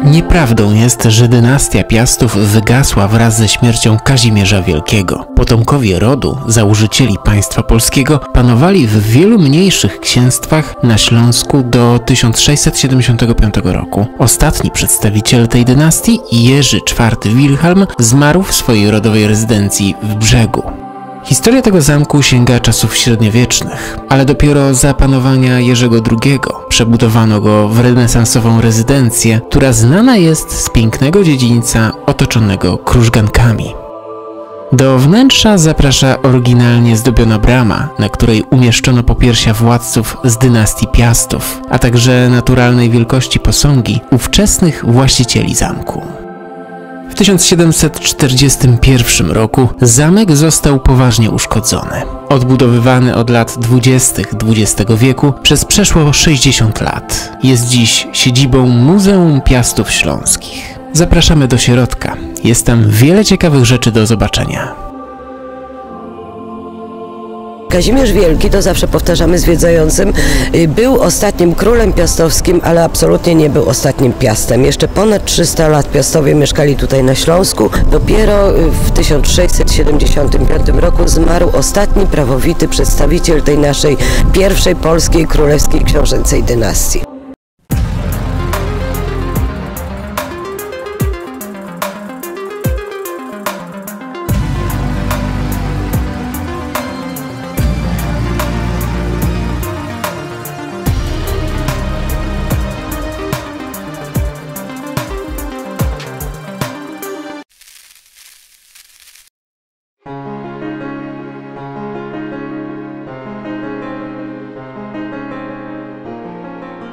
Nieprawdą jest, że dynastia Piastów wygasła wraz ze śmiercią Kazimierza Wielkiego. Potomkowie rodu, założycieli państwa polskiego, panowali w wielu mniejszych księstwach na Śląsku do 1675 roku. Ostatni przedstawiciel tej dynastii, Jerzy IV Wilhelm, zmarł w swojej rodowej rezydencji w Brzegu. Historia tego zamku sięga czasów średniowiecznych, ale dopiero za panowania Jerzego II przebudowano go w renesansową rezydencję, która znana jest z pięknego dziedzińca otoczonego krużgankami. Do wnętrza zaprasza oryginalnie zdobiona brama, na której umieszczono popiersia władców z dynastii Piastów, a także naturalnej wielkości posągi ówczesnych właścicieli zamku. W 1741 roku zamek został poważnie uszkodzony. Odbudowywany od lat 20. XX wieku przez przeszło 60 lat. Jest dziś siedzibą Muzeum Piastów Śląskich. Zapraszamy do środka. Jest tam wiele ciekawych rzeczy do zobaczenia. Kazimierz Wielki, to zawsze powtarzamy zwiedzającym, był ostatnim królem piastowskim, ale absolutnie nie był ostatnim Piastem. Jeszcze ponad 300 lat Piastowie mieszkali tutaj na Śląsku. Dopiero w 1675 roku zmarł ostatni prawowity przedstawiciel tej naszej pierwszej polskiej królewskiej książęcej dynastii.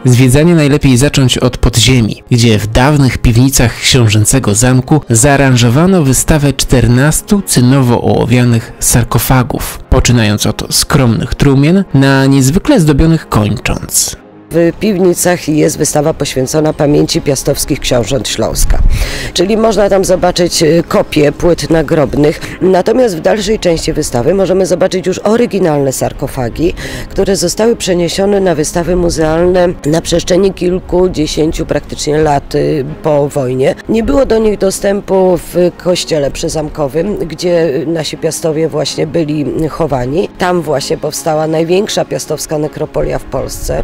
Zwiedzanie najlepiej zacząć od podziemi, gdzie w dawnych piwnicach książęcego zamku zaaranżowano wystawę 14 cynowo-ołowianych sarkofagów, poczynając od skromnych trumien na niezwykle zdobionych kończąc. W piwnicach jest wystawa poświęcona pamięci piastowskich książąt Śląska. Czyli można tam zobaczyć kopie płyt nagrobnych. Natomiast w dalszej części wystawy możemy zobaczyć już oryginalne sarkofagi, które zostały przeniesione na wystawy muzealne na przestrzeni kilkudziesięciu praktycznie lat po wojnie. Nie było do nich dostępu w kościele przyzamkowym, gdzie nasi piastowie właśnie byli chowani. Tam właśnie powstała największa piastowska nekropolia w Polsce.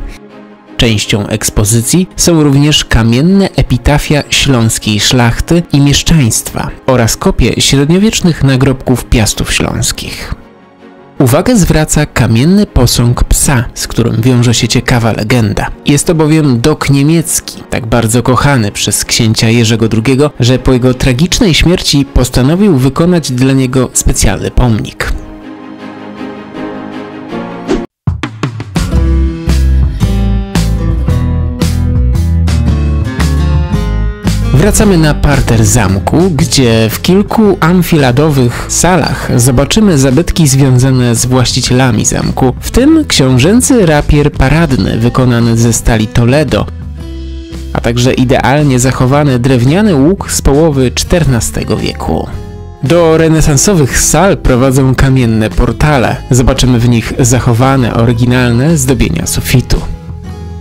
Częścią ekspozycji są również kamienne epitafia śląskiej szlachty i mieszczaństwa oraz kopie średniowiecznych nagrobków Piastów Śląskich. Uwagę zwraca kamienny posąg psa, z którym wiąże się ciekawa legenda. Jest to bowiem dok niemiecki, tak bardzo kochany przez księcia Jerzego II, że po jego tragicznej śmierci postanowił wykonać dla niego specjalny pomnik. Wracamy na parter zamku, gdzie w kilku amfiladowych salach zobaczymy zabytki związane z właścicielami zamku, w tym książęcy rapier paradny wykonany ze stali Toledo, a także idealnie zachowany drewniany łuk z połowy XIV wieku. Do renesansowych sal prowadzą kamienne portale. Zobaczymy w nich zachowane, oryginalne zdobienia sufitu.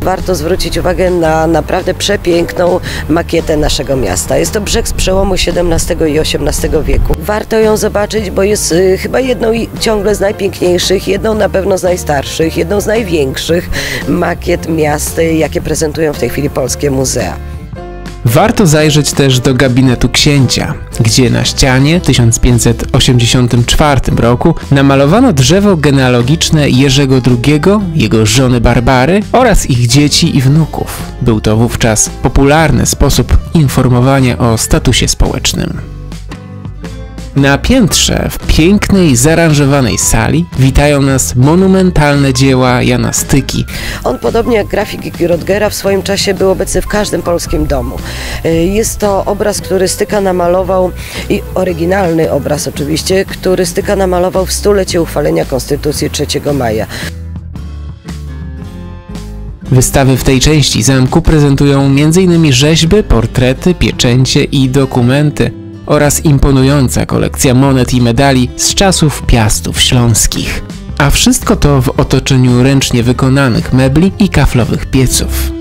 Warto zwrócić uwagę na naprawdę przepiękną makietę naszego miasta. Jest to brzeg z przełomu XVII i XVIII wieku. Warto ją zobaczyć, bo jest chyba jedną ciągle z najpiękniejszych, jedną na pewno z najstarszych, jedną z największych makiet miast, jakie prezentują w tej chwili polskie muzea. Warto zajrzeć też do gabinetu księcia, gdzie na ścianie w 1584 roku namalowano drzewo genealogiczne Jerzego II, jego żony Barbary oraz ich dzieci i wnuków. Był to wówczas popularny sposób informowania o statusie społecznym. Na piętrze, w pięknej, zaaranżowanej sali witają nas monumentalne dzieła Jana Styki. On, podobnie jak grafiki Rodgera, w swoim czasie był obecny w każdym polskim domu. Jest to obraz, który Styka namalował, i oryginalny obraz oczywiście, który Styka namalował w stulecie uchwalenia Konstytucji 3 maja. Wystawy w tej części zamku prezentują m.in. rzeźby, portrety, pieczęcie i dokumenty oraz imponująca kolekcja monet i medali z czasów Piastów Śląskich. a wszystko to w otoczeniu ręcznie wykonanych mebli i kaflowych pieców.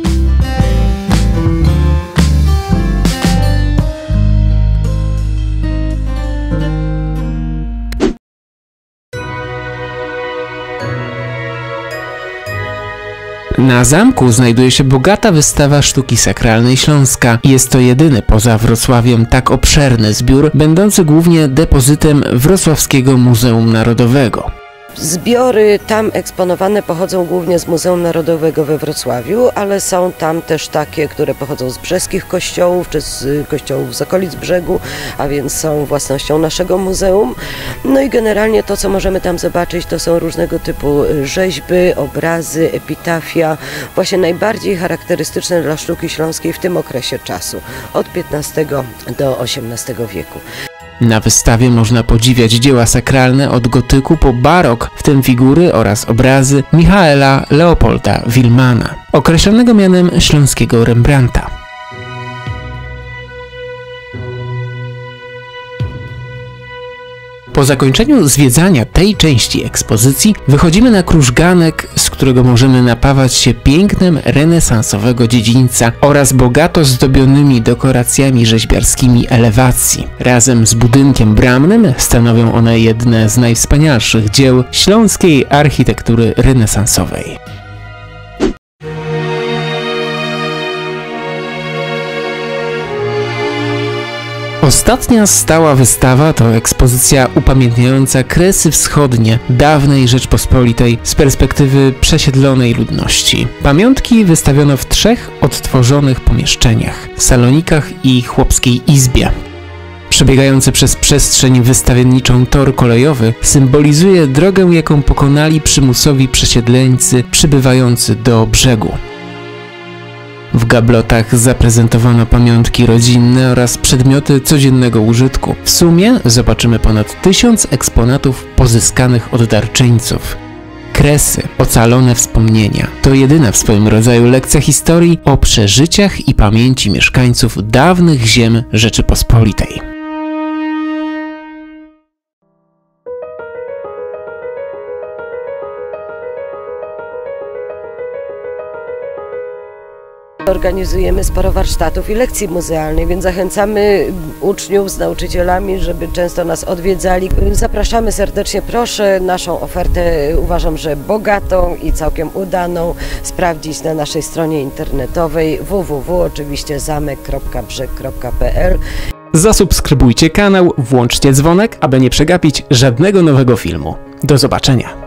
Na zamku znajduje się bogata wystawa sztuki sakralnej Śląska. Jest to jedyny poza Wrocławiem tak obszerny zbiór, będący głównie depozytem Wrocławskiego Muzeum Narodowego. Zbiory tam eksponowane pochodzą głównie z Muzeum Narodowego we Wrocławiu, ale są tam też takie, które pochodzą z brzeskich kościołów, czy z kościołów z okolic brzegu, a więc są własnością naszego muzeum. No i generalnie to, co możemy tam zobaczyć, to są różnego typu rzeźby, obrazy, epitafia, właśnie najbardziej charakterystyczne dla sztuki śląskiej w tym okresie czasu, od XV do XVIII wieku. Na wystawie można podziwiać dzieła sakralne od gotyku po barok, w tym figury oraz obrazy Michaela Leopolda Wilmana, określonego mianem śląskiego Rembrandta. Po zakończeniu zwiedzania tej części ekspozycji wychodzimy na krużganek, z którego możemy napawać się pięknem renesansowego dziedzińca oraz bogato zdobionymi dekoracjami rzeźbiarskimi elewacji. Razem z budynkiem bramnym stanowią one jedne z najwspanialszych dzieł śląskiej architektury renesansowej. Ostatnia stała wystawa to ekspozycja upamiętniająca Kresy Wschodnie dawnej Rzeczpospolitej z perspektywy przesiedlonej ludności. Pamiątki wystawiono w 3 odtworzonych pomieszczeniach: salonikach i chłopskiej izbie. Przebiegający przez przestrzeń wystawienniczą tor kolejowy symbolizuje drogę, jaką pokonali przymusowi przesiedleńcy przybywający do brzegu. W gablotach zaprezentowano pamiątki rodzinne oraz przedmioty codziennego użytku. W sumie zobaczymy ponad 1000 eksponatów pozyskanych od darczyńców. Kresy, ocalone wspomnienia to jedyna w swoim rodzaju lekcja historii o przeżyciach i pamięci mieszkańców dawnych ziem Rzeczypospolitej. Organizujemy sporo warsztatów i lekcji muzealnych, więc zachęcamy uczniów z nauczycielami, żeby często nas odwiedzali. Zapraszamy serdecznie, proszę naszą ofertę, uważam, że bogatą i całkiem udaną, sprawdzić na naszej stronie internetowej www.zamek.brzeg.pl. Zasubskrybujcie kanał, włączcie dzwonek, aby nie przegapić żadnego nowego filmu. Do zobaczenia!